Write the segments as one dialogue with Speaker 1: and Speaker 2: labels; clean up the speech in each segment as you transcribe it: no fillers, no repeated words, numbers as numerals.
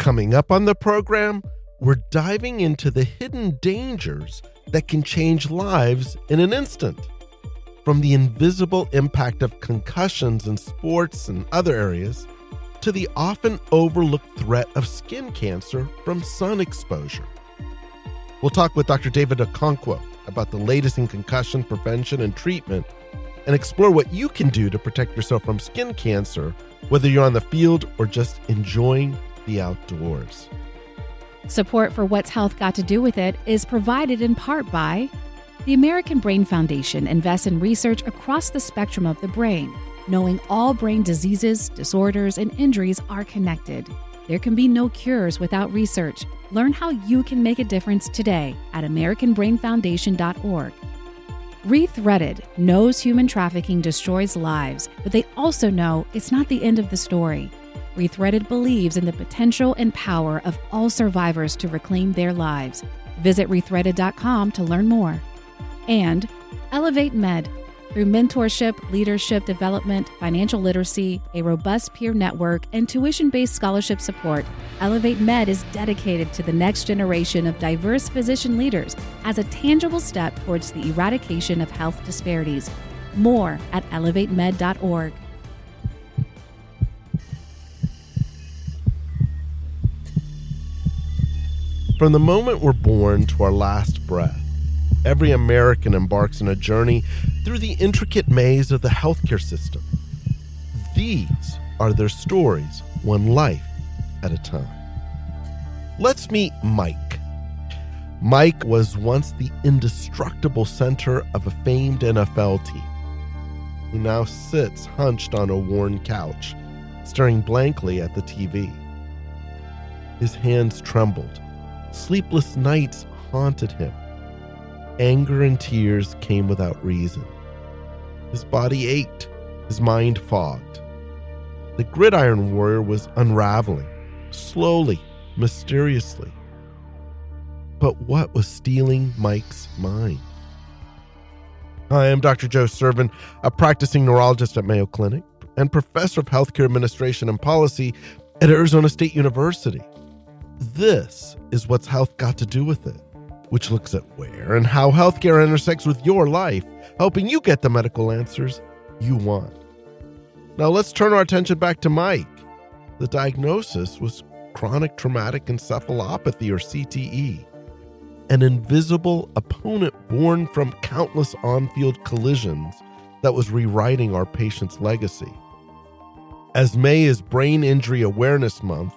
Speaker 1: Coming up on the program, we're diving into the hidden dangers that can change lives in an instant. From the invisible impact of concussions in sports and other areas, to the often overlooked threat of skin cancer from sun exposure. We'll talk with Dr. David Okonkwo about the latest in concussion prevention and treatment and explore what you can do to protect yourself from skin cancer, whether you're on the field or just enjoying the outdoors.
Speaker 2: Support for What's Health Got to Do with It is provided in part by the American Brain Foundation invests in research across the spectrum of the brain, knowing all brain diseases, disorders, and injuries are connected. There can be no cures without research. Learn how you can make a difference today at AmericanBrainFoundation.org. Rethreaded knows human trafficking destroys lives, but they also know it's not the end of the story. Rethreaded believes in the potential and power of all survivors to reclaim their lives. Visit rethreaded.com to learn more. And Elevate Med. Through mentorship, leadership development, financial literacy, a robust peer network, and tuition-based scholarship support, Elevate Med is dedicated to the next generation of diverse physician leaders as a tangible step towards the eradication of health disparities. More at elevatemed.org.
Speaker 1: From the moment we're born to our last breath, every American embarks on a journey through the intricate maze of the healthcare system. These are their stories, one life at a time. Let's meet Mike. Mike was once the indestructible center of a famed NFL team, who now sits hunched on a worn couch, staring blankly at the TV. His hands trembled. Sleepless nights haunted him. Anger and tears came without reason. His body ached, his mind fogged. The gridiron warrior was unraveling, slowly, mysteriously. But what was stealing Mike's mind? Hi, I'm Dr. Joe Sirven, a practicing neurologist at Mayo Clinic and professor of healthcare administration and policy at Arizona State University. This is What's Health Got to Do with It, which looks at where and how healthcare intersects with your life, helping you get the medical answers you want. Now let's turn our attention back to Mike. The diagnosis was chronic traumatic encephalopathy, or CTE, an invisible opponent born from countless on-field collisions that was rewriting our patient's legacy. As May is Brain Injury Awareness Month,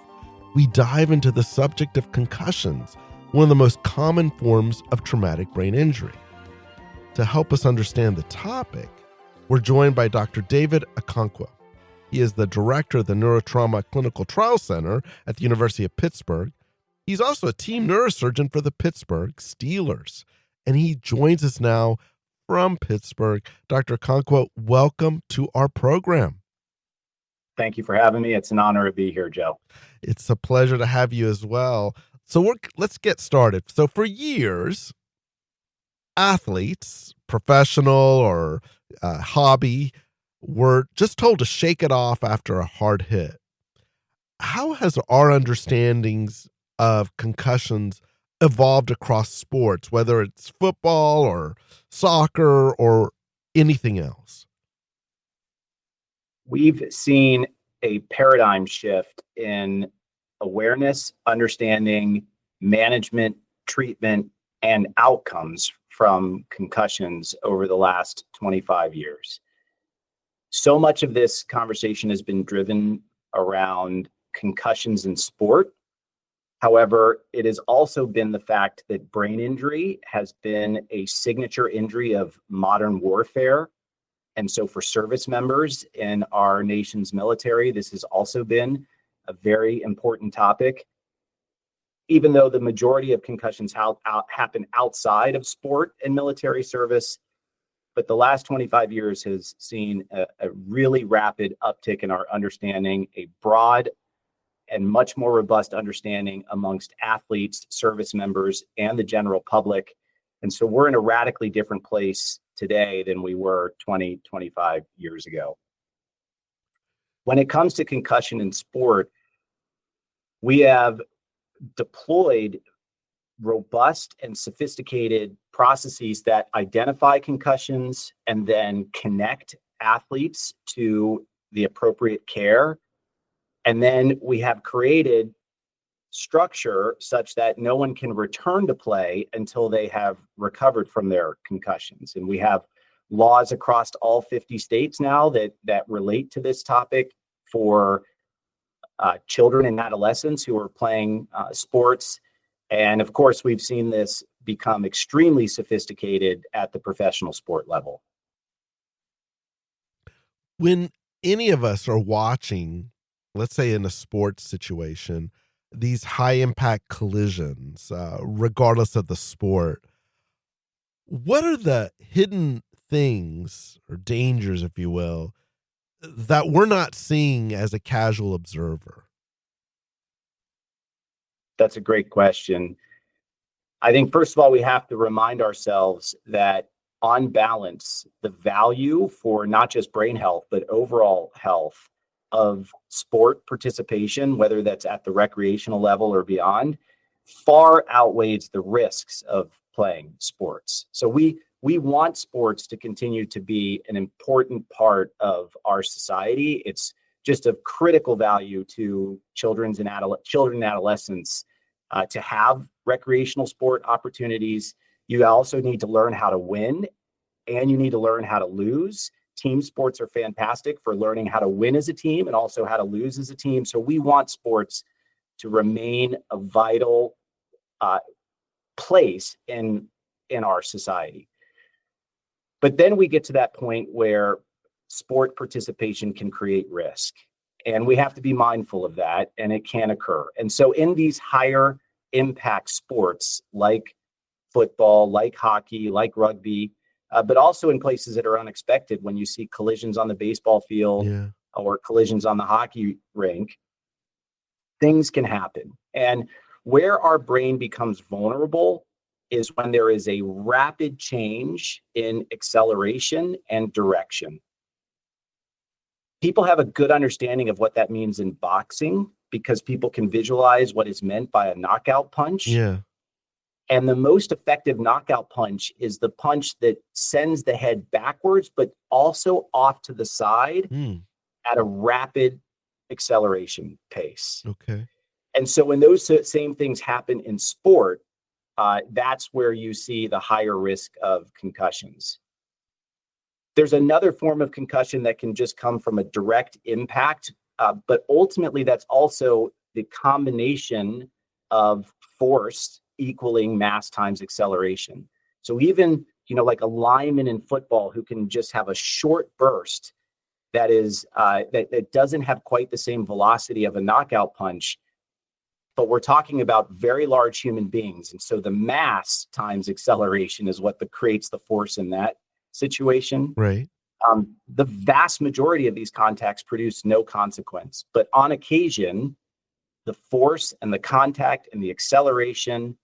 Speaker 1: we dive into the subject of concussions, one of the most common forms of traumatic brain injury. To help us understand the topic, we're joined by Dr. David Okonkwo. He is the director of the Neurotrauma Clinical Trial Center at the University of Pittsburgh. He's also a team neurosurgeon for the Pittsburgh Steelers, and he joins us now from Pittsburgh. Dr. Okonkwo, welcome to our program.
Speaker 3: Thank you for having me. It's an honor to be here, Joe.
Speaker 1: It's a pleasure to have you as well. So let's get started. So for years, athletes, professional or hobby, were just told to shake it off after a hard hit. How has our understandings of concussions evolved across sports, whether it's football or soccer or anything else?
Speaker 3: We've seen a paradigm shift in awareness, understanding, management, treatment, and outcomes from concussions over the last 25 years. So much of this conversation has been driven around concussions in sport. However, it has also been the fact that brain injury has been a signature injury of modern warfare. And so for service members in our nation's military, this has also been a very important topic. Even though the majority of concussions happen outside of sport and military service, but the last 25 years has seen a really rapid uptick in our understanding, a broad and much more robust understanding amongst athletes, service members, and the general public. And so we're in a radically different place today than we were 20, 25 years ago. When it comes to concussion in sport, We have deployed robust and sophisticated processes that identify concussions and then connect athletes to the appropriate care. And then we have created structure such that no one can return to play until they have recovered from their concussions. And we have laws across all 50 states now that relate to this topic for children and adolescents who are playing sports. And of course, we've seen this become extremely sophisticated at the professional sport level.
Speaker 1: When any of us are watching, let's say in a sports situation, these high impact collisions, regardless of the sport, what are the hidden things or dangers, if you will, that we're not seeing as a casual observer?
Speaker 3: That's a great question. I think, first of all, we have to remind ourselves that on balance, the value for not just brain health, but overall health of sport participation, whether that's at the recreational level or beyond, far outweighs the risks of playing sports. So we want sports to continue to be an important part of our society. It's just of critical value to children and adolescents to have recreational sport opportunities. You also need to learn how to win, and you need to learn how to lose. Team sports are fantastic for learning how to win as a team and also how to lose as a team. So we want sports to remain a vital place in our society. But then we get to that point where sport participation can create risk. And we have to be mindful of that, and it can occur. And so in these higher impact sports like football, like hockey, like rugby, but also in places that are unexpected, when you see collisions on the baseball field or collisions on the hockey rink, things can happen. And where our brain becomes vulnerable is when there is a rapid change in acceleration and direction. People have a good understanding of what that means in boxing because people can visualize what is meant by a knockout punch.
Speaker 1: Yeah.
Speaker 3: And the most effective knockout punch is the punch that sends the head backwards, but also off to the side at a rapid acceleration pace.
Speaker 1: Okay.
Speaker 3: And so when those same things happen in sport, that's where you see the higher risk of concussions. There's another form of concussion that can just come from a direct impact, but ultimately that's also the combination of force equaling mass times acceleration. So even, like a lineman in football who can just have a short burst that is that doesn't have quite the same velocity of a knockout punch, but we're talking about very large human beings. And so the mass times acceleration is what creates the force in that situation.
Speaker 1: Right.
Speaker 3: The vast majority of these contacts produce no consequence, but on occasion, the force and the contact and the acceleration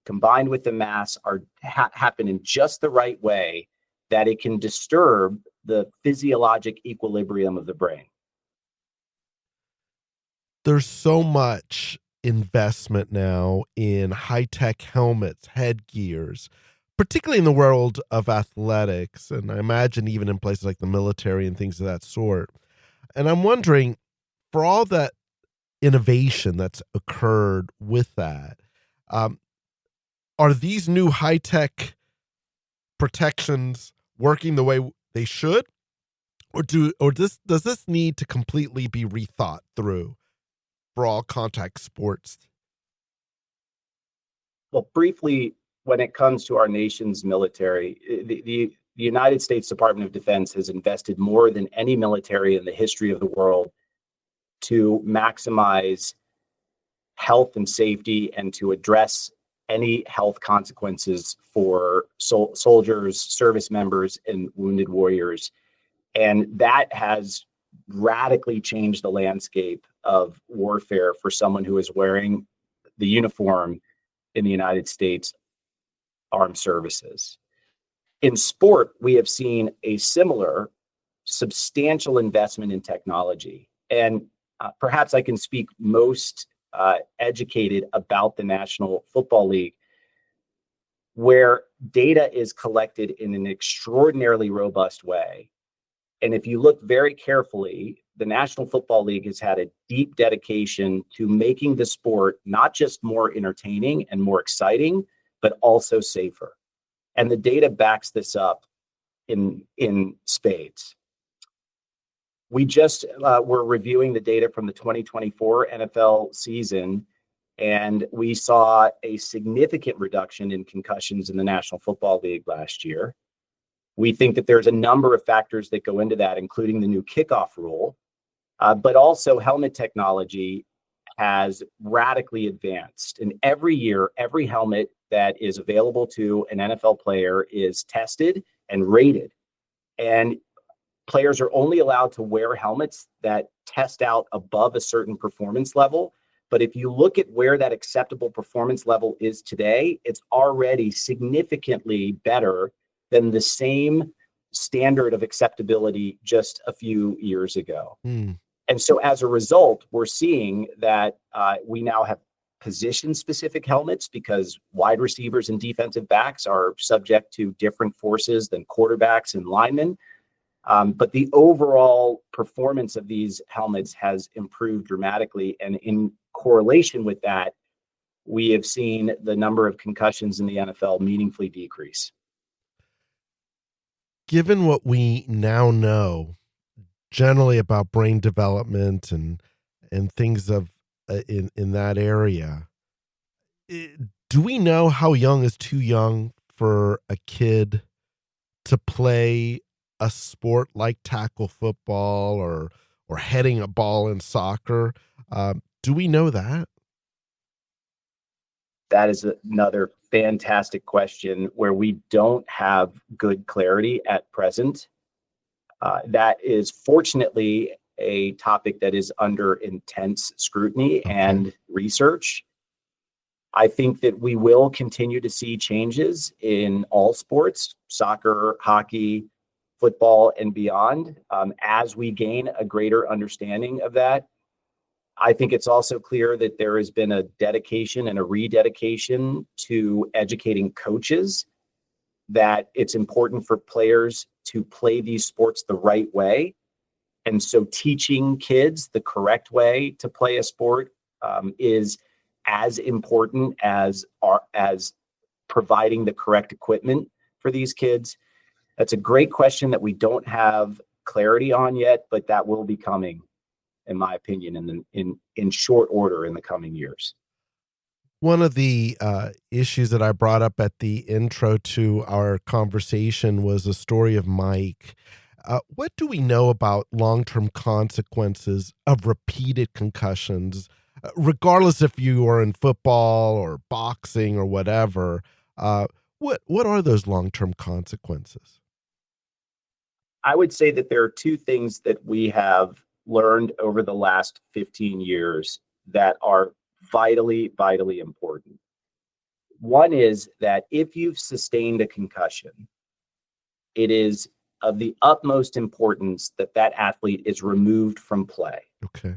Speaker 3: combined with the mass happen in just the right way that it can disturb the physiologic equilibrium of the brain.
Speaker 1: There's so much investment now in high-tech helmets, headgears, particularly in the world of athletics, and I imagine even in places like the military and things of that sort. And I'm wondering, for all that innovation that's occurred with that, are these new high-tech protections working the way they should, or does this need to completely be rethought through for all contact sports?
Speaker 3: Well, briefly, when it comes to our nation's military, the United States Department of Defense has invested more than any military in the history of the world to maximize health and safety and to address any health consequences for soldiers, service members, and wounded warriors. And that has radically changed the landscape of warfare for someone who is wearing the uniform in the United States Armed Services. In sport, we have seen a similar substantial investment in technology. And perhaps I can speak most educated about the National Football League, where data is collected in an extraordinarily robust way. And if you look very carefully, the National Football League has had a deep dedication to making the sport not just more entertaining and more exciting, but also safer. And the data backs this up in spades. We just were reviewing the data from the 2024 NFL season, and we saw a significant reduction in concussions in the National Football League last year. We think that there's a number of factors that go into that, including the new kickoff rule, but also helmet technology has radically advanced. And every year, every helmet that is available to an NFL player is tested and rated. And players are only allowed to wear helmets that test out above a certain performance level. But if you look at where that acceptable performance level is today, it's already significantly better than the same standard of acceptability just a few years ago. And so as a result, we're seeing that we now have position-specific helmets because wide receivers and defensive backs are subject to different forces than quarterbacks and linemen. But the overall performance of these helmets has improved dramatically. And in correlation with that, we have seen the number of concussions in the NFL meaningfully decrease.
Speaker 1: Given what we now know generally about brain development and things of in that area, do we know how young is too young for a kid to play a sport like tackle football or heading a ball in soccer? Do we know that?
Speaker 3: That is another fantastic question where we don't have good clarity at present. That is fortunately a topic that is under intense scrutiny and research. I think that we will continue to see changes in all sports, soccer, hockey, football, and beyond, as we gain a greater understanding of that. I think it's also clear that there has been a dedication and a rededication to educating coaches that it's important for players to play these sports the right way. And so teaching kids the correct way to play a sport is as important as providing the correct equipment for these kids. That's a great question that we don't have clarity on yet, but that will be coming, in my opinion, in short order in the coming years.
Speaker 1: One of the issues that I brought up at the intro to our conversation was the story of Mike. What do we know about long-term consequences of repeated concussions, regardless if you are in football or boxing or whatever? What are those long-term consequences?
Speaker 3: I would say that there are two things that we have learned over the last 15 years that are vitally, vitally important. One is that if you've sustained a concussion, it is of the utmost importance that that athlete is removed from play.
Speaker 1: Okay.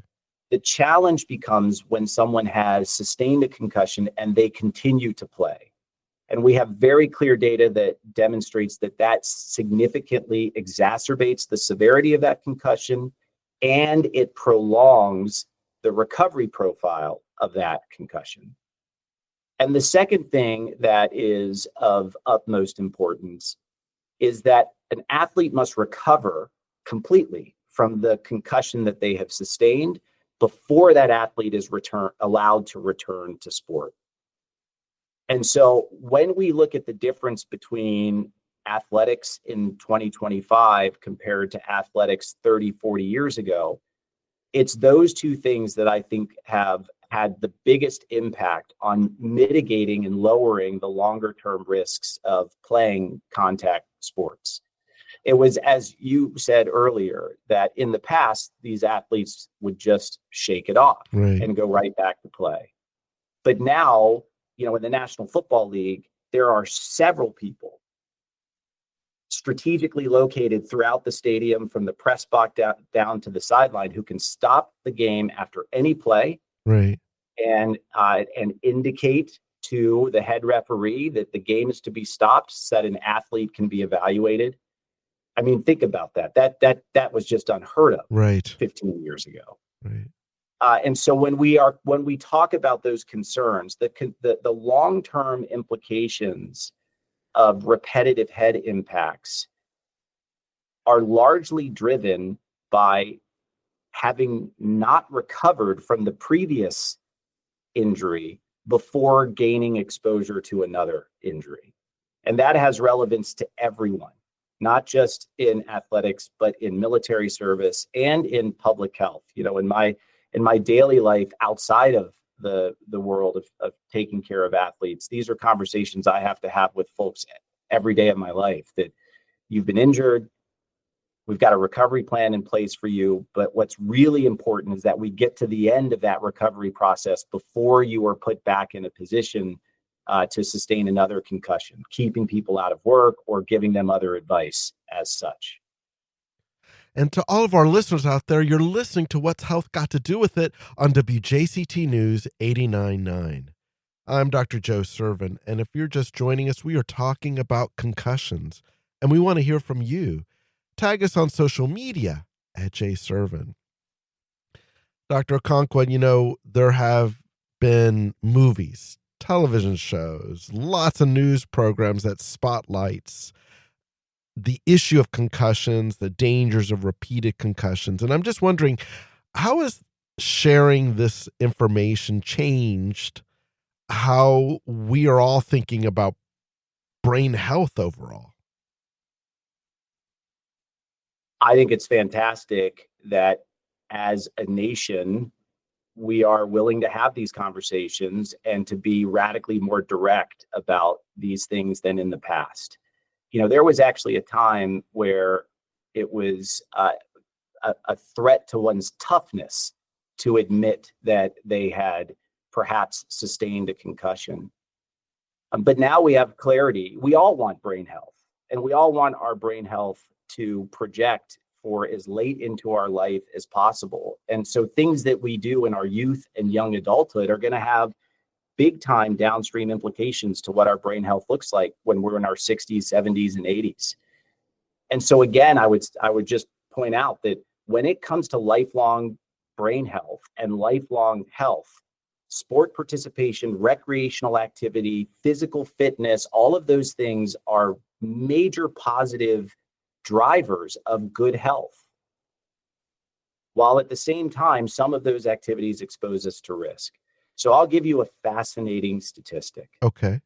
Speaker 3: The challenge becomes when someone has sustained a concussion and they continue to play. And we have very clear data that demonstrates that that significantly exacerbates the severity of that concussion, and it prolongs the recovery profile of that concussion. And the second thing that is of utmost importance is that an athlete must recover completely from the concussion that they have sustained before that athlete is allowed to return to sport. And so when we look at the difference between athletics in 2025 compared to athletics 30, 40 years ago, it's those two things that I think have had the biggest impact on mitigating and lowering the longer term risks of playing contact sports. It was, as you said earlier, that in the past, these athletes would just shake it off and go right back to play. But now, in the National Football League, there are several people strategically located throughout the stadium from the press box down to the sideline who can stop the game after any play.
Speaker 1: Right.
Speaker 3: and indicate to the head referee that the game is to be stopped so that an athlete can be evaluated. I mean, think about that. That was just unheard of
Speaker 1: Right.
Speaker 3: 15 years ago.
Speaker 1: Right.
Speaker 3: And so when we talk about those concerns, the long-term implications of repetitive head impacts are largely driven by having not recovered from the previous injury before gaining exposure to another injury. And that has relevance to everyone, not just in athletics, but in military service and in public health. You know, in my daily life outside of the world of taking care of athletes, these are conversations I have to have with folks every day of my life, that you've been injured. We've got a recovery plan in place for you. But what's really important is that we get to the end of that recovery process before you are put back in a position to sustain another concussion, keeping people out of work or giving them other advice as such.
Speaker 1: And to all of our listeners out there, you're listening to What's Health Got to Do with It on WJCT News 89.9. I'm Dr. Joe Sirven, and if you're just joining us, we are talking about concussions, and we want to hear from you. Tag us on social media at @JSirven. Dr. Okonkwo, you know, there have been movies, television shows, lots of news programs that spotlights the issue of concussions, the dangers of repeated concussions. And I'm just wondering, how has sharing this information changed how we are all thinking about brain health overall?
Speaker 3: I think it's fantastic that as a nation, we are willing to have these conversations and to be radically more direct about these things than in the past. You know, there was actually a time where it was a threat to one's toughness to admit that they had perhaps sustained a concussion. But now we have clarity. We all want brain health, and we all want our brain health to project for as late into our life as possible. And so things that we do in our youth and young adulthood are going to have big time downstream implications to what our brain health looks like when we're in our 60s, 70s, and 80s. And so again, I would just point out that when it comes to lifelong brain health and lifelong health, sport participation, recreational activity, physical fitness, all of those things are major positive drivers of good health. While at the same time, some of those activities expose us to risk. So I'll give you a fascinating statistic.
Speaker 1: Okay.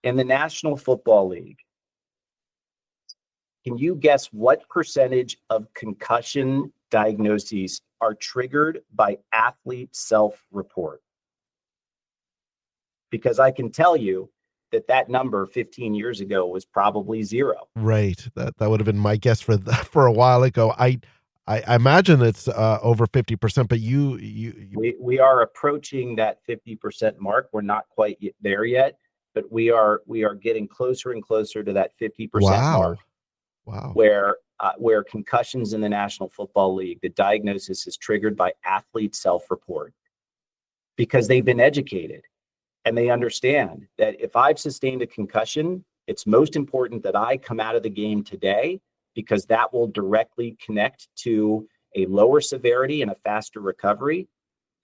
Speaker 3: In the National Football League, can you guess what percentage of concussion diagnoses are triggered by athlete self-report? Because I can tell you that number 15 years ago was probably zero.
Speaker 1: Right. That would have been my guess for a while ago. I imagine it's over 50%, but
Speaker 3: we are approaching that 50% mark. We're not quite there yet, but we are getting closer and closer to that 50% mark.
Speaker 1: Wow.
Speaker 3: Where concussions in the National Football League, the diagnosis is triggered by athlete self-report, because they've been educated and they understand that if I've sustained a concussion, it's most important that I come out of the game today, because that will directly connect to a lower severity and a faster recovery.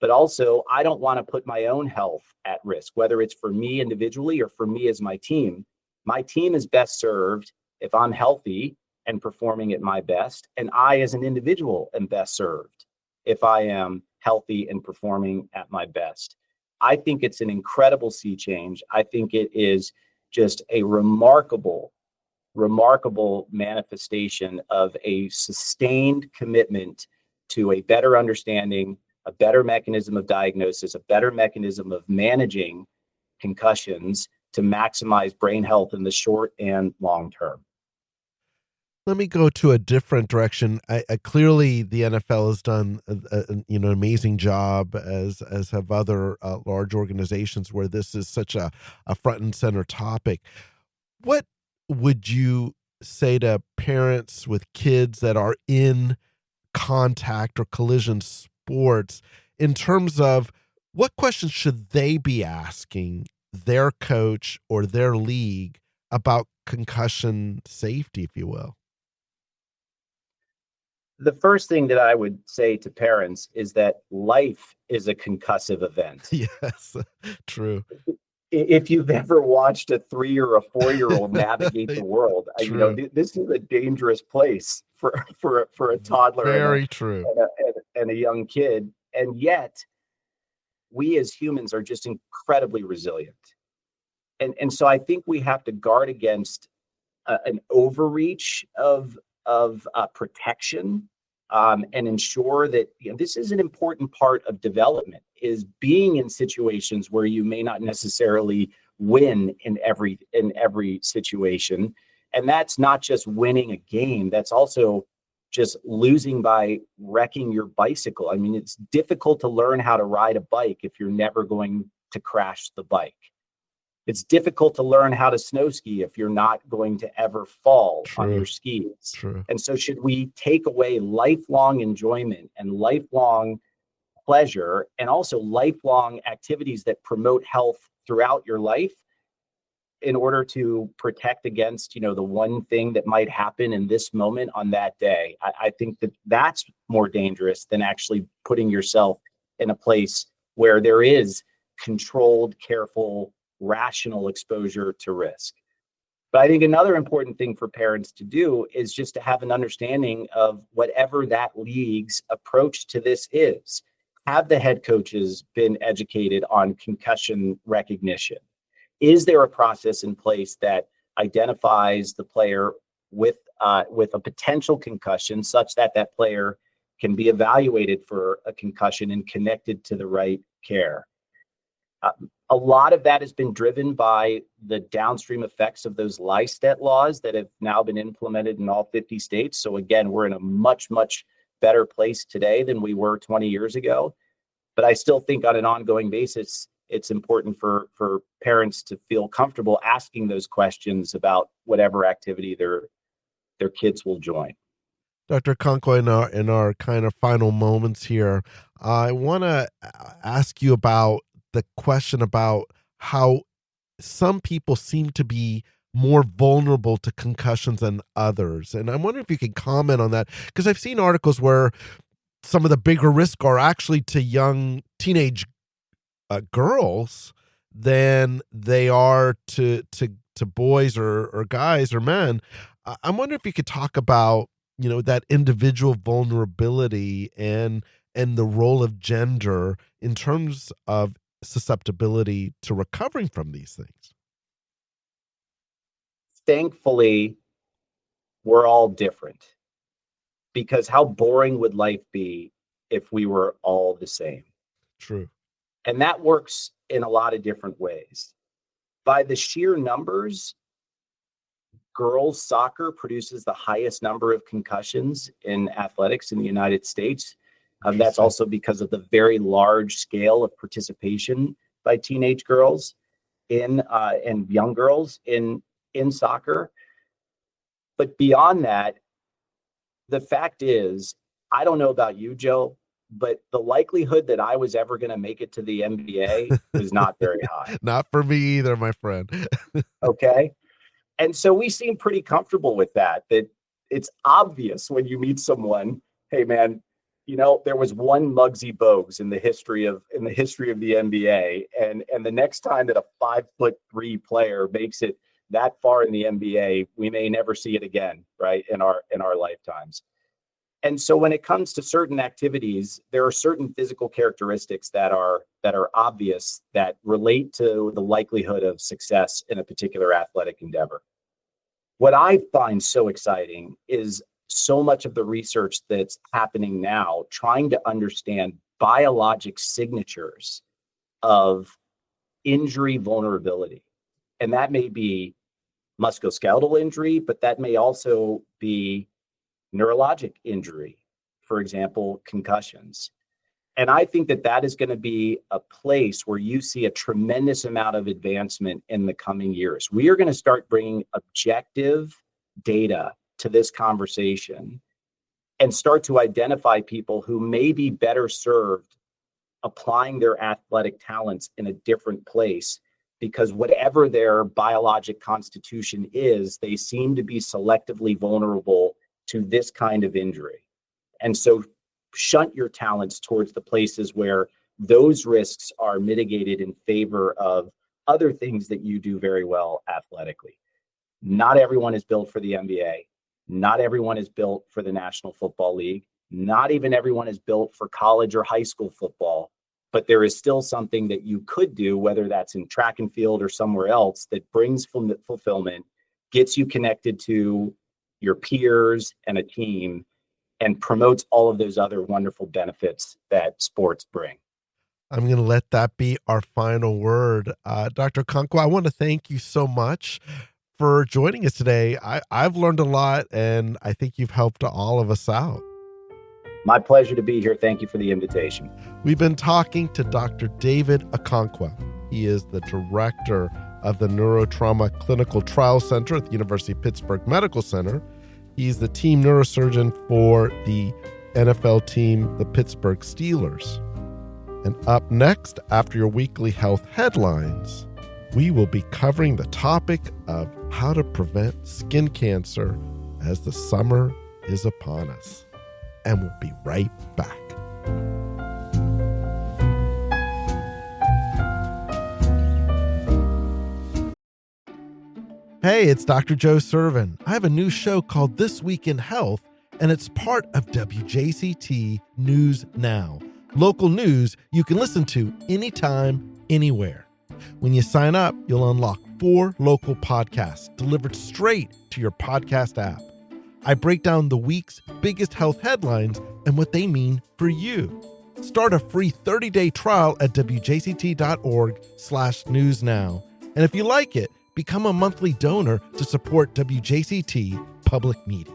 Speaker 3: But also, I don't want to put my own health at risk, whether it's for me individually or for me as my team. My team is best served if I'm healthy and performing at my best, and I as an individual am best served if I am healthy and performing at my best. I think it's an incredible sea change. I think it is just a remarkable manifestation of a sustained commitment to a better understanding, a better mechanism of diagnosis, a better mechanism of managing concussions to maximize brain health in the short and long term.
Speaker 1: Let me go to a different direction. Clearly, the NFL has done an amazing job, as have other large organizations, where this is such a front and center topic. What would you say to parents with kids that are in contact or collision sports in terms of What questions should they be asking their coach or their league about concussion safety, if you will?
Speaker 3: The first thing that I would say to parents is that life is a concussive event.
Speaker 1: Yes, true.
Speaker 3: If you've ever watched a 3 or a 4-year-old navigate the world,
Speaker 1: True.
Speaker 3: this is a dangerous place for a toddler
Speaker 1: Very true.
Speaker 3: and a young kid. And yet we as humans are just incredibly resilient. And so I think we have to guard against an overreach of protection, and ensure that this is an important part of development, is being in situations where you may not necessarily win in every situation. And that's not just winning a game, that's also just losing by wrecking your bicycle. I mean, it's difficult to learn how to ride a bike if you're never going to crash the bike. It's difficult to learn how to snow ski if you're not going to ever fall on your skis.
Speaker 1: True.
Speaker 3: And so should we take away lifelong enjoyment and lifelong pleasure and also lifelong activities that promote health throughout your life in order to protect against, the one thing that might happen in this moment on that day? I think that that's more dangerous than actually putting yourself in a place where there is controlled, careful, rational exposure to risk. But I think another important thing for parents to do is just to have an understanding of whatever that league's approach to this is. Have the head coaches been educated on concussion recognition? Is there a process in place that identifies the player with a potential concussion such that that player can be evaluated for a concussion and connected to the right care? A lot of that has been driven by the downstream effects of those LISTET laws that have now been implemented in all 50 states. So again, we're in a much, much better place today than we were 20 years ago. But I still think on an ongoing basis, it's important for parents to feel comfortable asking those questions about whatever activity their kids will join.
Speaker 1: Dr. Concoy, in our kind of final moments here, I want to ask you about the question about how some people seem to be more vulnerable to concussions than others. And I wonder if you can comment on that, because I've seen articles where some of the bigger risks are actually to young teenage girls than they are to boys or guys or men. I'm wondering if you could talk about that individual vulnerability and the role of gender in terms of susceptibility to recovering from these things.
Speaker 3: Thankfully, we're all different, because how boring would life be if we were all the same?
Speaker 1: True.
Speaker 3: And that works in a lot of different ways. By the sheer numbers, girls soccer produces the highest number of concussions in athletics in the United States. That's also because of the very large scale of participation by teenage girls and young girls in soccer. But beyond that, the fact is, I don't know about you, Joe, but the likelihood that I was ever going to make it to the NBA was not very high.
Speaker 1: Not for me either, my friend.
Speaker 3: Okay. And so we seem pretty comfortable with that it's obvious when you meet someone, hey man, there was one Muggsy Bogues in the history of the NBA. And the next time that a 5'3" player makes it that far in the NBA, we may never see it again, right? In our lifetimes. And so when it comes to certain activities, there are certain physical characteristics that are obvious that relate to the likelihood of success in a particular athletic endeavor. What I find so exciting is so much of the research that's happening now, trying to understand biologic signatures of injury vulnerability. And that may be musculoskeletal injury, but that may also be neurologic injury, for example, concussions. And I think that is going to be a place where you see a tremendous amount of advancement in the coming years. We are going to start bringing objective data to this conversation and start to identify people who may be better served applying their athletic talents in a different place, because whatever their biologic constitution is, they seem to be selectively vulnerable to this kind of injury. And so shunt your talents towards the places where those risks are mitigated in favor of other things that you do very well athletically. Not everyone is built for the NBA. Not everyone is built for the National Football League. Not even everyone is built for college or high school football. But there is still something that you could do, whether that's in track and field or somewhere else, that brings fulfillment, gets you connected to your peers and a team, and promotes all of those other wonderful benefits that sports bring.
Speaker 1: I'm going to let that be our final word. Dr. Okonkwo, I want to thank you so much for joining us today. I've learned a lot, and I think you've helped all of us out.
Speaker 3: My pleasure to be here. Thank you for the invitation.
Speaker 1: We've been talking to Dr. David Okonkwo. He is the director of the Neurotrauma Clinical Trial Center at the University of Pittsburgh Medical Center. He's the team neurosurgeon for the NFL team, the Pittsburgh Steelers. And up next, after your weekly health headlines, we will be covering the topic of how to prevent skin cancer as the summer is upon us. And we'll be right back. Hey, it's Dr. Joe Sirven. I have a new show called This Week in Health, and it's part of WJCT News Now. Local news you can listen to anytime, anywhere. When you sign up, you'll unlock 4 local podcasts delivered straight to your podcast app. I break down the week's biggest health headlines and what they mean for you. Start a free 30-day trial at wjct.org/newsnow. And if you like it, become a monthly donor to support WJCT Public Media.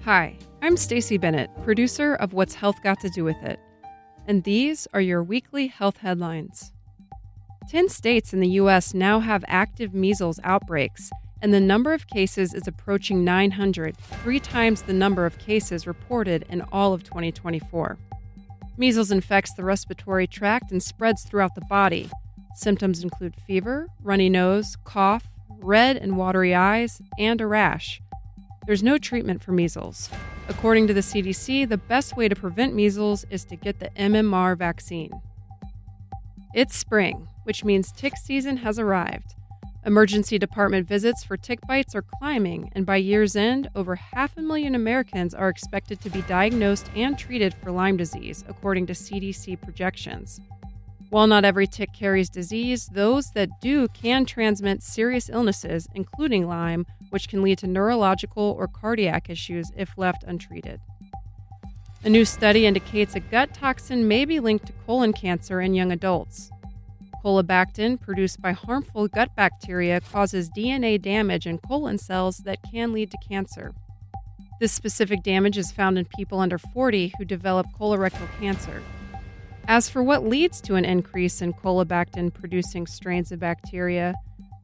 Speaker 4: Hi, I'm Stacey Bennett, producer of What's Health Got to Do With It, and these are your weekly health headlines. 10 states in the U.S. now have active measles outbreaks, and the number of cases is approaching 900, 3 times the number of cases reported in all of 2024. Measles infects the respiratory tract and spreads throughout the body. Symptoms include fever, runny nose, cough, red and watery eyes, and a rash. There's no treatment for measles. According to the CDC, the best way to prevent measles is to get the MMR vaccine. It's spring, which means tick season has arrived. Emergency department visits for tick bites are climbing, and by year's end, over 500,000 Americans are expected to be diagnosed and treated for Lyme disease, according to CDC projections. While not every tick carries disease, those that do can transmit serious illnesses, including Lyme, which can lead to neurological or cardiac issues if left untreated. A new study indicates a gut toxin may be linked to colon cancer in young adults. Colobactin, produced by harmful gut bacteria, causes DNA damage in colon cells that can lead to cancer. This specific damage is found in people under 40 who develop colorectal cancer. As for what leads to an increase in colobactin-producing strains of bacteria,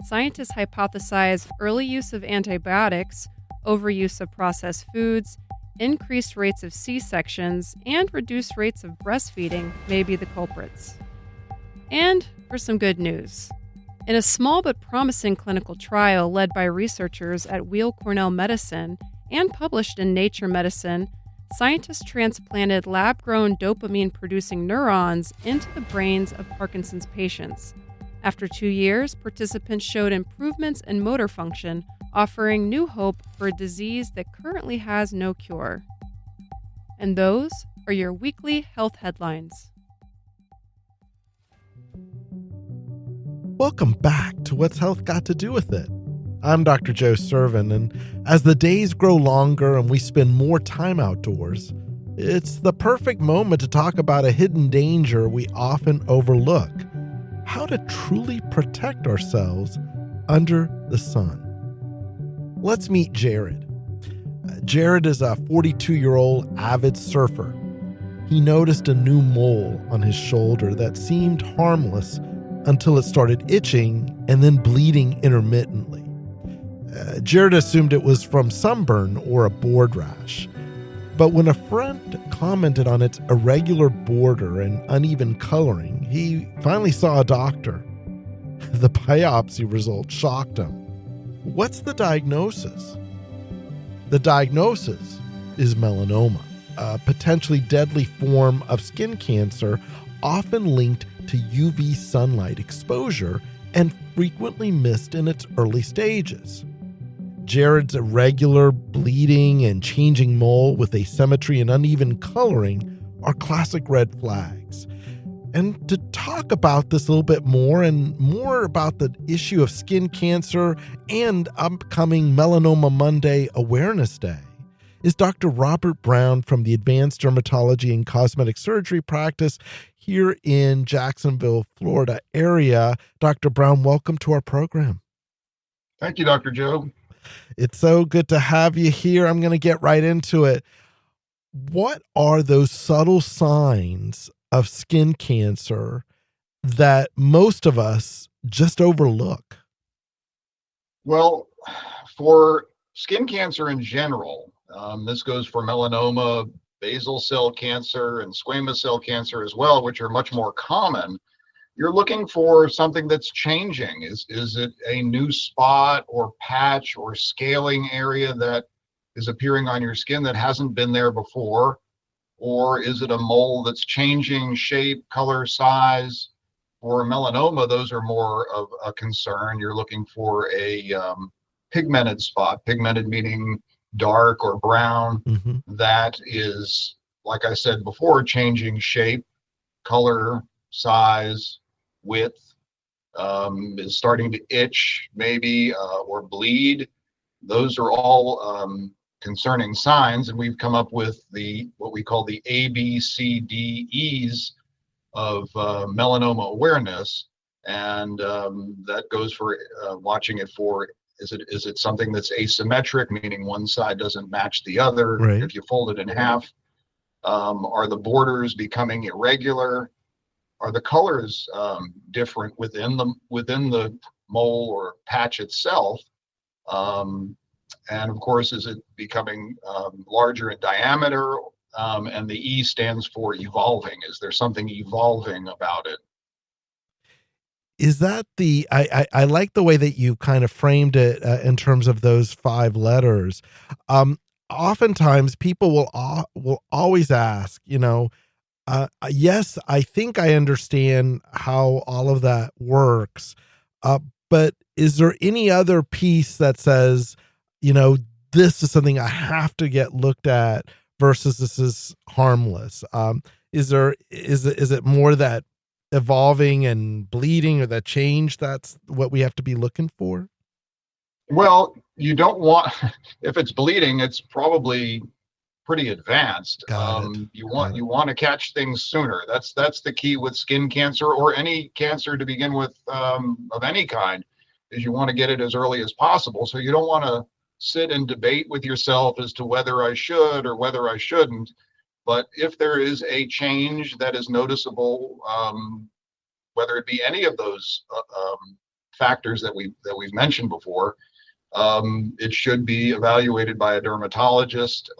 Speaker 4: scientists hypothesize early use of antibiotics, overuse of processed foods, increased rates of C-sections, and reduced rates of breastfeeding may be the culprits. And for some good news. In a small but promising clinical trial led by researchers at Weill Cornell Medicine and published in Nature Medicine, scientists transplanted lab-grown dopamine-producing neurons into the brains of Parkinson's patients. After 2 years, participants showed improvements in motor function, offering new hope for a disease that currently has no cure. And those are your weekly health headlines.
Speaker 1: Welcome back to What's Health Got to Do With It. I'm Dr. Joe Sirven, and as the days grow longer and we spend more time outdoors, it's the perfect moment to talk about a hidden danger we often overlook: how to truly protect ourselves under the sun. Let's meet Jared. Jared is a 42-year-old avid surfer. he noticed a new mole on his shoulder that seemed harmless until it started itching and then bleeding intermittently. Jared assumed it was from sunburn or a board rash. But when a friend commented on its irregular border and uneven coloring, he finally saw a doctor. The biopsy result shocked him. What's the diagnosis? The diagnosis is melanoma, a potentially deadly form of skin cancer often linked to UV sunlight exposure and frequently missed in its early stages. Jared's irregular, bleeding, and changing mole with asymmetry and uneven coloring are classic red flags. And to talk about this a little bit more and more about the issue of skin cancer and upcoming Melanoma Monday Awareness Day is Dr. Robert Brown from the Advanced Dermatology and Cosmetic Surgery practice here in Jacksonville, Florida area. Dr. Brown, welcome to our program.
Speaker 5: Thank you, Dr. Joe.
Speaker 1: It's so good to have you here. I'm going to get right into it. What are those subtle signs of skin cancer that most of us just overlook?
Speaker 5: Well, for skin cancer in general, this goes for melanoma, basal cell cancer, and squamous cell cancer as well, which are much more common. You're looking for something that's changing. Is it a new spot or patch or scaling area that is appearing on your skin that hasn't been there before? Or is it a mole that's changing shape, color, size? For melanoma, those are more of a concern. You're looking for a pigmented spot, pigmented meaning dark or brown, that is, like I said before, changing shape, color, size, width, is starting to itch maybe or bleed. Those are all concerning signs, and we've come up with what we call the ABCDEs of melanoma awareness, and that goes for watching it for is it something that's asymmetric, meaning one side doesn't match the other.
Speaker 1: Right.
Speaker 5: If you fold it in half, are the borders becoming irregular? Are the colors different within the mole or patch itself? And of course, is it becoming larger in diameter? And the E stands for evolving. Is there something evolving about it?
Speaker 1: Is that I like the way that you kind of framed it in terms of those 5 letters. Oftentimes people will always ask, yes, I think I understand how all of that works. But is there any other piece that says, this is something I have to get looked at versus this is harmless? Is it more that evolving and bleeding or that change that's what we have to be looking for?
Speaker 5: Well, you don't want, if it's bleeding, it's probably pretty advanced. You want to catch things sooner. That's the key with skin cancer or any cancer to begin with, of any kind, is you want to get it as early as possible. So you don't want to sit and debate with yourself as to whether I should or whether I shouldn't. But if there is a change that is noticeable, whether it be any of those factors that we've mentioned before, it should be evaluated by a dermatologist,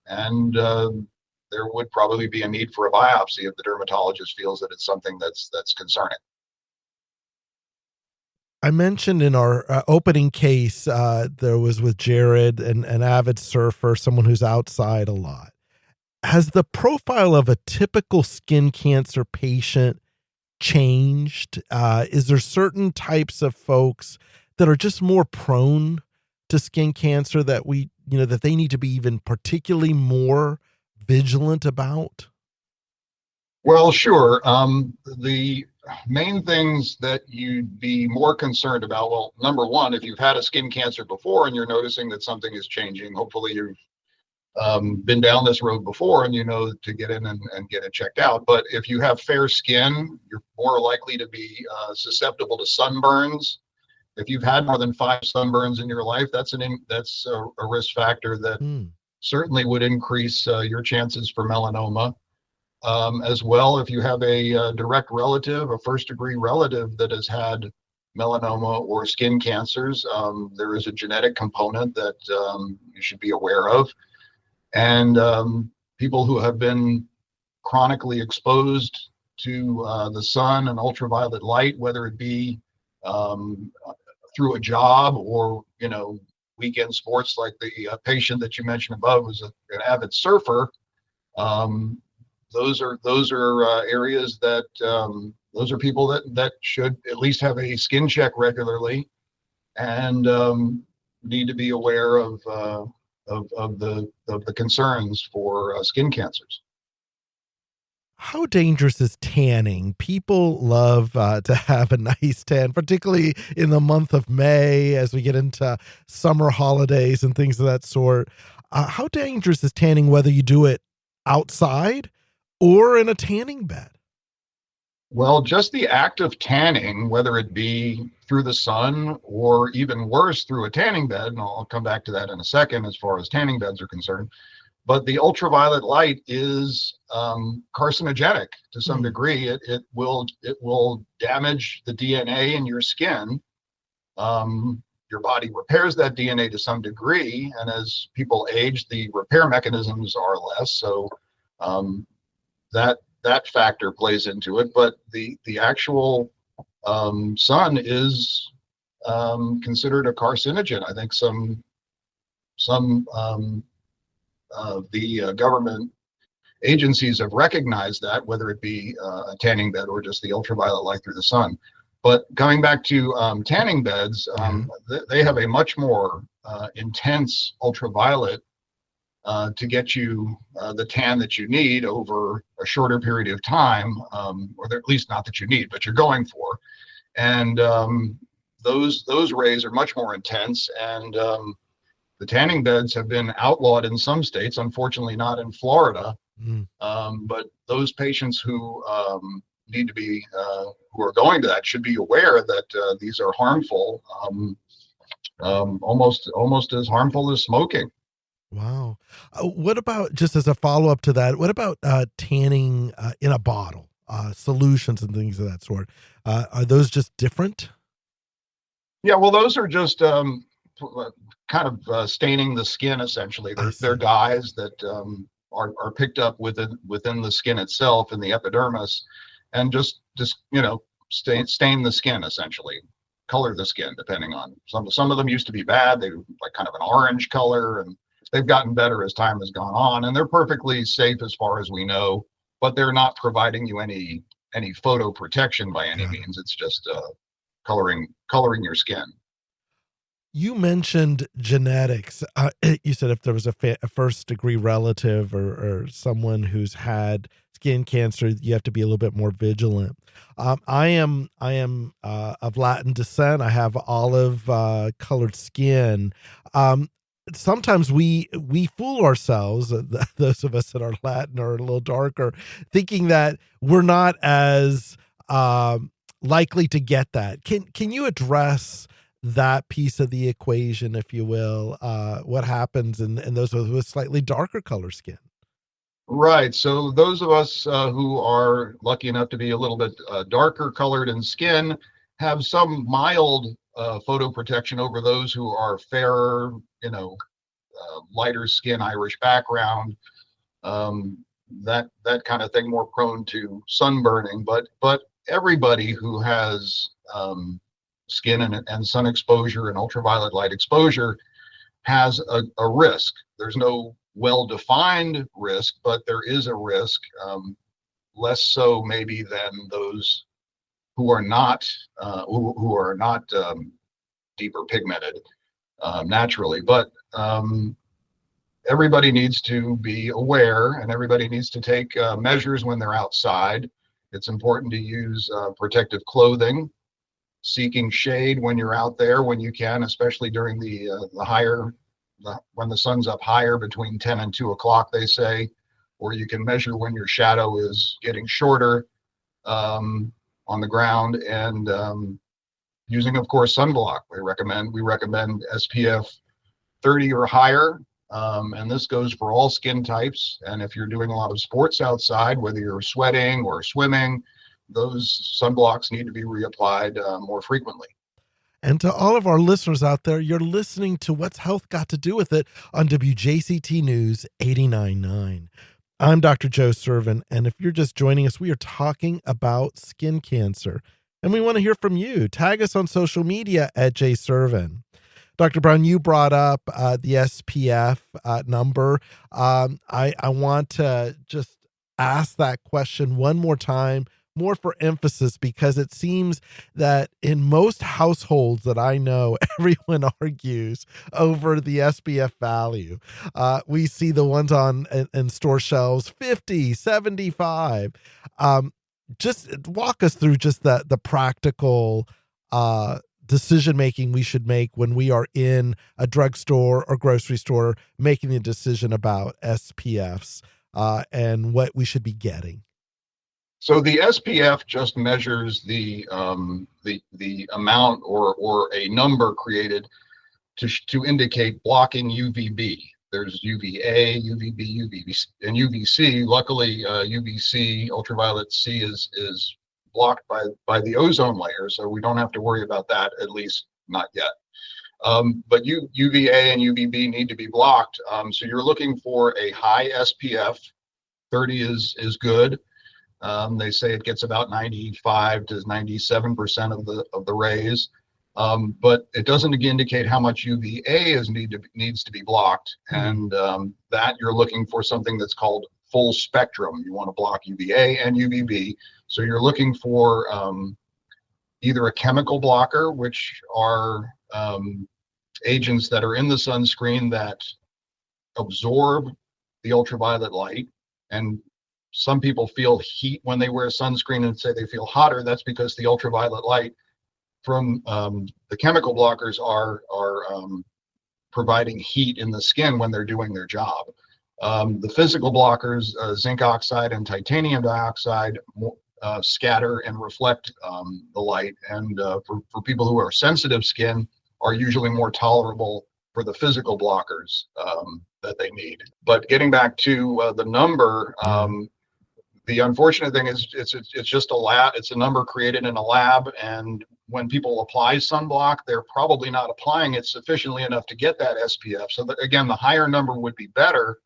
Speaker 5: and there would probably be a need for a biopsy if the dermatologist feels that it's something that's concerning.
Speaker 1: I mentioned in our opening case, there was with Jared, an avid surfer, someone who's outside a lot. Has the profile of a typical skin cancer patient changed? Is there certain types of folks that are just more prone to skin cancer that that they need to be even particularly more vigilant about?
Speaker 5: Well, sure. The main things that you'd be more concerned about, well, number one, if you've had a skin cancer before and you're noticing that something is changing, hopefully you've been down this road before and you know to get in and get it checked out. But if you have fair skin, you're more likely to be susceptible to sunburns. If you've had more than 5 sunburns in your life, that's a risk factor that certainly would increase your chances for melanoma. As well, if you have a direct relative, a first-degree relative that has had melanoma or skin cancers, there is a genetic component that you should be aware of. And people who have been chronically exposed to the sun and ultraviolet light, whether it be through a job or, weekend sports, like the patient that you mentioned above was an avid surfer. Those are areas that those are people that should at least have a skin check regularly, and need to be aware of the concerns for skin cancers.
Speaker 1: How dangerous is tanning? People love to have a nice tan, particularly in the month of May as we get into summer holidays and things of that sort. How dangerous is tanning, whether you do it outside or in a tanning bed?
Speaker 5: Well, just the act of tanning, whether it be through the sun or even worse through a tanning bed, and I'll come back to that in a second as far as tanning beds are concerned, but the ultraviolet light is carcinogenic to some degree. It will damage the DNA in your skin. Your body repairs that DNA to some degree, and as people age, the repair mechanisms are less. So that factor plays into it. But the actual sun is considered a carcinogen. I think some of the government agencies have recognized that, whether it be a tanning bed or just the ultraviolet light through the sun. But coming back to tanning beds, they have a much more intense ultraviolet to get you the tan that you need over a shorter period of time, or at least not that you need, but you're going for. And those rays are much more intense, and the tanning beds have been outlawed in some states, unfortunately not in Florida. But those patients who need to be, who are going to that, should be aware that these are harmful, almost as harmful as smoking.
Speaker 1: Wow. What about, just as a follow-up to that, what about tanning in a bottle, solutions and things of that sort? Are those just different?
Speaker 5: Yeah, well, those are just kind of staining the skin, essentially. They're dyes that are picked up within the skin itself, in the epidermis, and just stain the skin, essentially. Color the skin, depending on some of them used to be bad. They were like kind of an orange color, and they've gotten better as time has gone on, and they're perfectly safe as far as we know, but they're not providing you any photo protection by any means. It's just coloring your skin.
Speaker 1: You mentioned genetics. You said if there was a first degree relative or someone who's had skin cancer, you have to be a little bit more vigilant. I am of Latin descent. I have olive colored skin. Sometimes we fool ourselves, those of us that are Latin or a little darker, thinking that we're not as likely to get that. Can you address that piece of the equation, if you will? What happens in those with slightly darker color skin?
Speaker 5: Right. So those of us who are lucky enough to be a little bit darker colored in skin have some mild photo protection over those who are fairer, lighter skin, Irish background, that kind of thing, more prone to sunburning. But everybody who has skin and sun exposure and ultraviolet light exposure has a risk. There's no well-defined risk, but there is a risk, less so maybe than those who are not deeper pigmented naturally. But everybody needs to be aware, and everybody needs to take measures when they're outside. It's important to use protective clothing, seeking shade when you're out there when you can, especially during when the sun's up higher, between 10 and 2 o'clock, they say, or you can measure when your shadow is getting shorter on the ground, and using, of course, sunblock. We recommend SPF 30 or higher And this goes for all skin types. And if you're doing a lot of sports outside, whether you're sweating or swimming, those sunblocks need to be reapplied more frequently.
Speaker 1: And to all of our listeners out there, you're listening to What's Health Got to Do with It on WJCT News 89.9. I'm Dr. Joe Sirven, and if you're just joining us, we are talking about skin cancer, and we want to hear from you. Tag us on social media at JSirven. Dr. Brown, you brought up the SPF number. I want to just ask that question one more time, more for emphasis, because it seems that in most households that I know, everyone argues over the SPF value. We see the ones on in store shelves, 50, 75. Just walk us through just the practical decision making we should make when we are in a drugstore or grocery store making the decision about SPFs and what we should be getting.
Speaker 5: So the SPF just measures the amount or a number created to indicate blocking UVB. There's UVA, UVB, UVB, and UVC. Luckily, UVC, ultraviolet C, is blocked by the ozone layer, so we don't have to worry about that, at least not yet. But UVA and UVB need to be blocked. So you're looking for a high SPF. 30 is good. They say it gets about 95 to 97% of the rays, but it doesn't indicate how much UVA needs to be blocked, and that you're looking for something that's called full spectrum. You want to block UVA and UVB, so you're looking for either a chemical blocker, which are agents that are in the sunscreen that absorb the ultraviolet light, and some people feel heat when they wear sunscreen and say they feel hotter. That's because the ultraviolet light from the chemical blockers are providing heat in the skin when they're doing their job. The physical blockers, zinc oxide and titanium dioxide, scatter and reflect the light, and for people who are sensitive skin, are usually more tolerable for the physical blockers that they need. But getting back to the number, the unfortunate thing is it's just a lab. It's a number created in a lab, and when people apply sunblock, they're probably not applying it sufficiently enough to get that SPF. So again, the higher number would be better,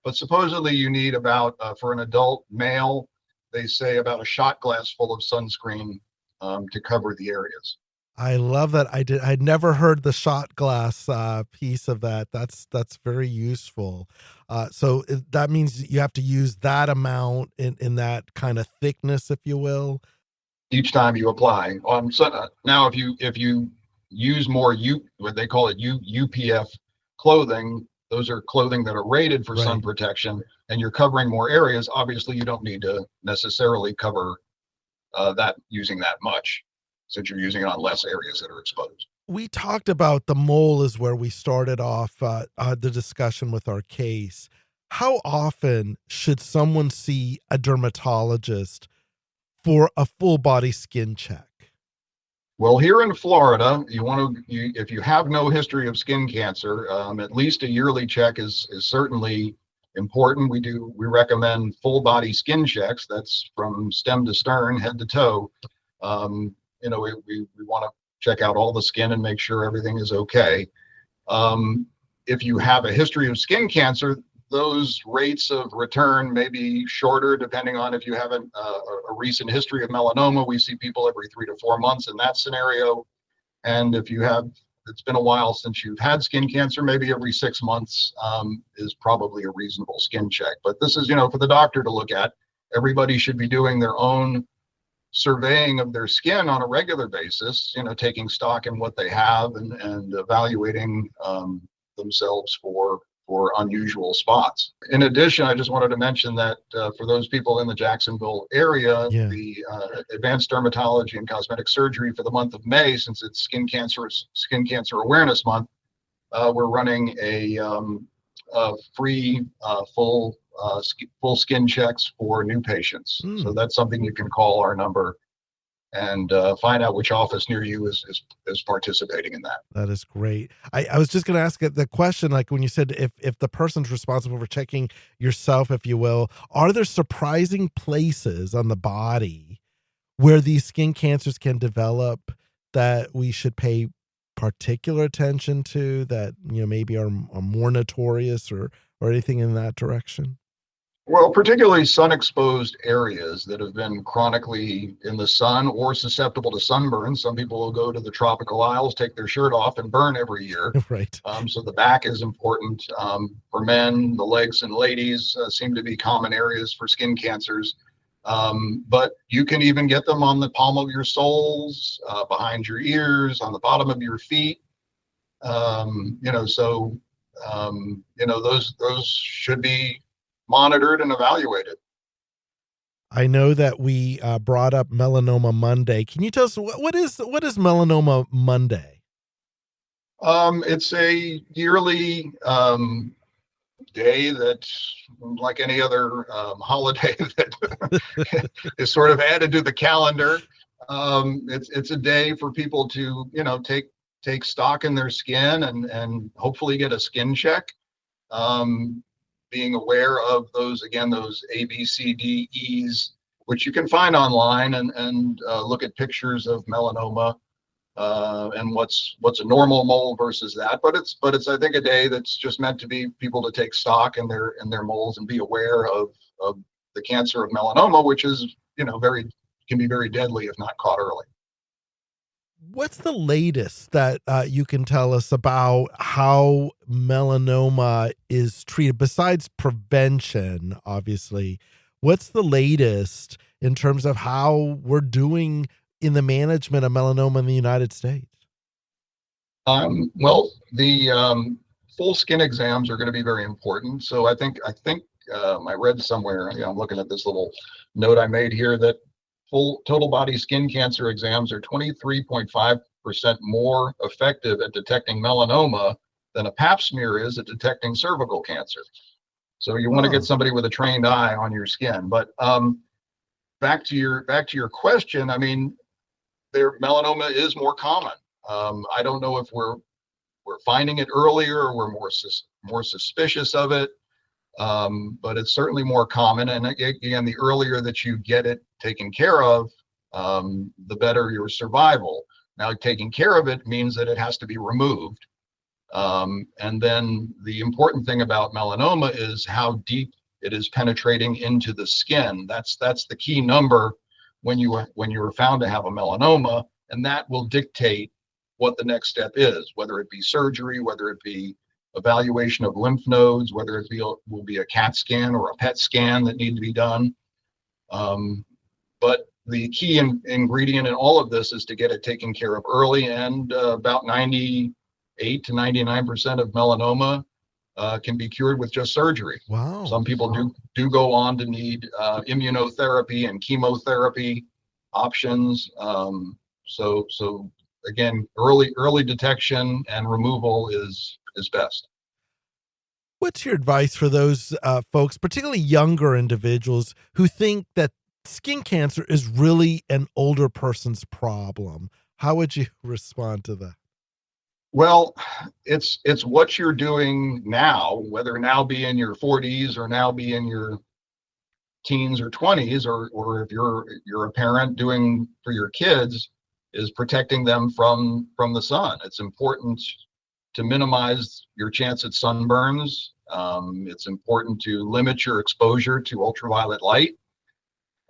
Speaker 5: but supposedly you need about, for an adult male, they say about a shot glass full of sunscreen to cover the areas.
Speaker 1: I love that. I'd never heard the shot glass piece of that. That's very useful. So that means you have to use that amount in that kind of thickness, if you will,
Speaker 5: each time you apply. Now, if you use more what they call it UPF clothing, those are clothing that are rated for sun protection, and you're covering more areas. Obviously, you don't need to necessarily cover that using that much, since you're using it on less areas that are exposed.
Speaker 1: We talked about the mole is where we started off the discussion with our case. How often should someone see a dermatologist for a full body skin check?
Speaker 5: Well, here in Florida, if you have no history of skin cancer, at least a yearly check is certainly important. We recommend full body skin checks. That's from stem to stern, head to toe. We want to check out all the skin and make sure everything is okay. If you have a history of skin cancer, those rates of return may be shorter depending on if you have a recent history of melanoma. We see people every 3 to 4 months in that scenario. And if it's been a while since you've had skin cancer, maybe every 6 months is probably a reasonable skin check. But this is, for the doctor to look at. Everybody should be doing their own surveying of their skin on a regular basis, taking stock in what they have and evaluating themselves for unusual spots. In addition, I just wanted to mention that for those people in the Jacksonville area, the Advanced Dermatology and Cosmetic Surgery for the month of May, since it's Skin Cancer Awareness Month, we're running a free full skin checks for new patients. So that's something you can call our number and find out which office near you is participating in that.
Speaker 1: That is great. I was just going to ask the question, like when you said if the person's responsible for checking yourself, if you will, are there surprising places on the body where these skin cancers can develop that we should pay particular attention to, that maybe are more notorious or anything in that direction?
Speaker 5: Well, particularly sun-exposed areas that have been chronically in the sun or susceptible to sunburn. Some people will go to the tropical isles, take their shirt off, and burn every year.
Speaker 1: Right.
Speaker 5: So the back is important for men. The legs and ladies seem to be common areas for skin cancers. But you can even get them on the palm of your soles, behind your ears, on the bottom of your feet. Those should be monitored and evaluated.
Speaker 1: I know that we brought up Melanoma Monday. Can you tell us what is Melanoma Monday?
Speaker 5: It's a yearly day that, like any other holiday that is sort of added to the calendar. It's a day for people to take stock in their skin and hopefully get a skin check. Being aware of those A, B, C, D, E's, which you can find online, and look at pictures of melanoma and what's a normal mole versus that. But it's I think a day that's just meant to be people to take stock in their moles and be aware of the cancer of melanoma, which is can be very deadly if not caught early.
Speaker 1: What's the latest that you can tell us about how melanoma is treated besides prevention, obviously? What's the latest in terms of how we're doing in the management of melanoma in the United States?
Speaker 5: Well, the full skin exams are going to be very important. So I think I read somewhere, I'm looking at this little note I made here, that full total body skin cancer exams are 23.5% more effective at detecting melanoma than a pap smear is at detecting cervical cancer. So you want to get somebody with a trained eye on your skin. But back to your question, I mean, melanoma is more common. I don't know if we're finding it earlier or we're more suspicious of it. But it's certainly more common. And again, the earlier that you get it taken care of, the better your survival. Now, taking care of it means that it has to be removed. And then the important thing about melanoma is how deep it is penetrating into the skin. That's the key number when you are found to have a melanoma, and that will dictate what the next step is, whether it be surgery, whether it be evaluation of lymph nodes, whether it will be a CAT scan or a PET scan that need to be done. But the key ingredient in all of this is to get it taken care of early, and about 98 to 99% of melanoma can be cured with just surgery.
Speaker 1: Wow.
Speaker 5: Some people do go on to need immunotherapy and chemotherapy options. So again, early detection and removal is best.
Speaker 1: What's your advice for those folks, particularly younger individuals, who think that skin cancer is really an older person's problem? How would you respond to that?
Speaker 5: Well, it's what you're doing now, whether now be in your 40s or now be in your teens or 20s, or if you're a parent doing for your kids, is protecting them from the sun. It's important to minimize your chance at sunburns. It's important to limit your exposure to ultraviolet light.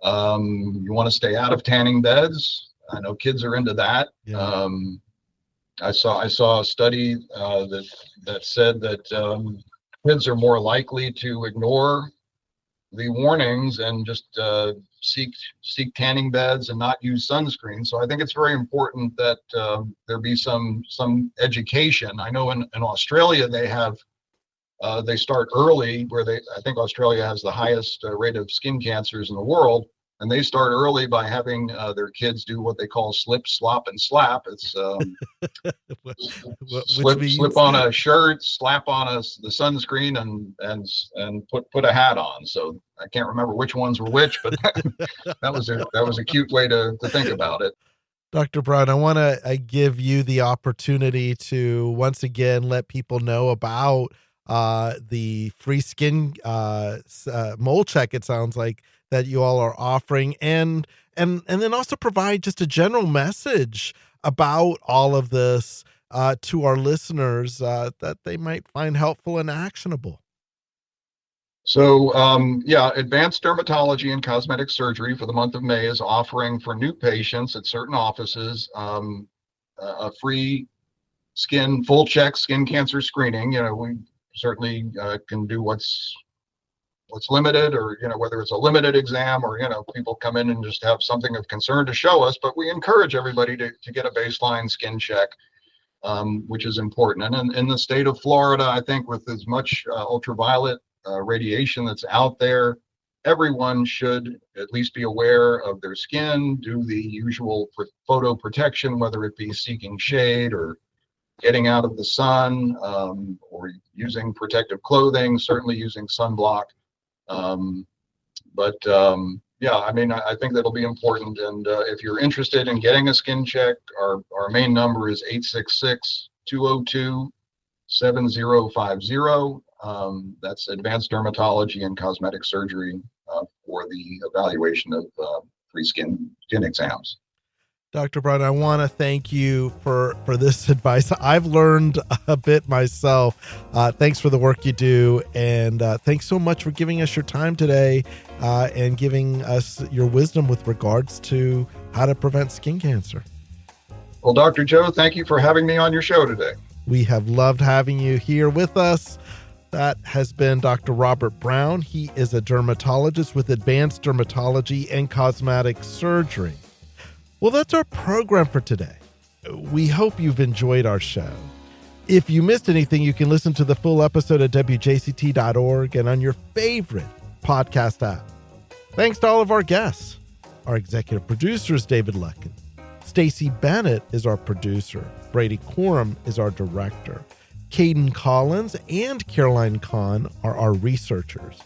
Speaker 5: You want to stay out of tanning beds. I know kids are into that. Yeah. I saw a study that said that kids are more likely to ignore the warnings and just seek tanning beds and not use sunscreen. So I think it's very important that there be some education. I know in Australia they start early, where I think Australia has the highest rate of skin cancers in the world. and they start early by having their kids do what they call slip, slop, and slap. It's slip on a shirt, slap on the sunscreen, and put a hat on. So I can't remember which ones were which, but that was a cute way to think about it.
Speaker 1: Dr. Brown, I want to give you the opportunity to once again let people know about the free skin mole check. It sounds like that you all are offering, and then also provide just a general message about all of this to our listeners that they might find helpful and actionable.
Speaker 5: So, Advanced Dermatology and Cosmetic Surgery for the month of May is offering for new patients at certain offices a free full check skin cancer screening. We certainly can do what's limited, or whether it's a limited exam, or people come in and just have something of concern to show us, but we encourage everybody to get a baseline skin check, which is important. And in the state of Florida, I think with as much ultraviolet radiation that's out there, everyone should at least be aware of their skin, do the usual photo protection, whether it be seeking shade or getting out of the sun, or using protective clothing, certainly using sunblock. I think that'll be important. And if you're interested in getting a skin check, our main number is 866-202-7050. That's Advanced Dermatology and Cosmetic Surgery for the evaluation of free skin exams.
Speaker 1: Dr. Brown, I want to thank you for this advice. I've learned a bit myself. Thanks for the work you do. And thanks so much for giving us your time today and giving us your wisdom with regards to how to prevent skin cancer.
Speaker 5: Well, Dr. Joe, thank you for having me on your show today.
Speaker 1: We have loved having you here with us. That has been Dr. Robert Brown. He is a dermatologist with Advanced Dermatology and Cosmetic Surgery. Well, that's our program for today. We hope you've enjoyed our show. If you missed anything, you can listen to the full episode at WJCT.org and on your favorite podcast app. Thanks to all of our guests. Our executive producer is David Luckin. Stacy Bennett is our producer. Brady Coram is our director. Caden Collins and Caroline Kahn are our researchers.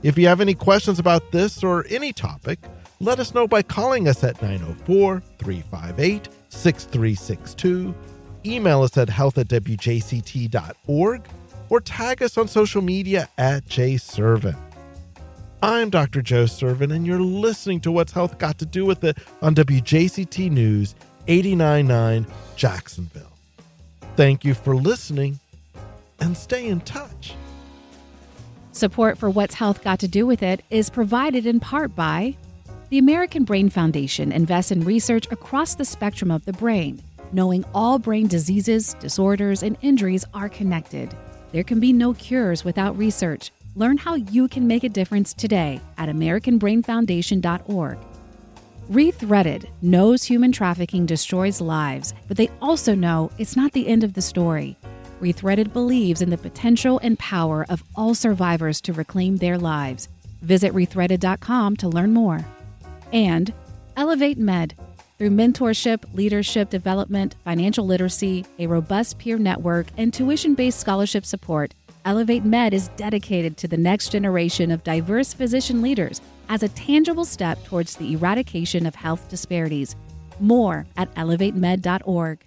Speaker 1: If you have any questions about this or any topic, let us know by calling us at 904-358-6362, email us at health@wjct.org, or tag us on social media at jsirven. I'm Dr. Joe Sirven, and you're listening to What's Health Got to Do with It on WJCT News 89.9 Jacksonville. Thank you for listening, and stay in touch.
Speaker 2: Support for What's Health Got to Do with It is provided in part by the American Brain Foundation. Invests in research across the spectrum of the brain, knowing all brain diseases, disorders, and injuries are connected. There can be no cures without research. Learn how you can make a difference today at AmericanBrainFoundation.org. Rethreaded knows human trafficking destroys lives, but they also know it's not the end of the story. Rethreaded believes in the potential and power of all survivors to reclaim their lives. Visit rethreaded.com to learn more. And Elevate Med. Through mentorship, leadership development, financial literacy, a robust peer network, and tuition-based scholarship support, Elevate Med is dedicated to the next generation of diverse physician leaders as a tangible step towards the eradication of health disparities. More at elevatemed.org.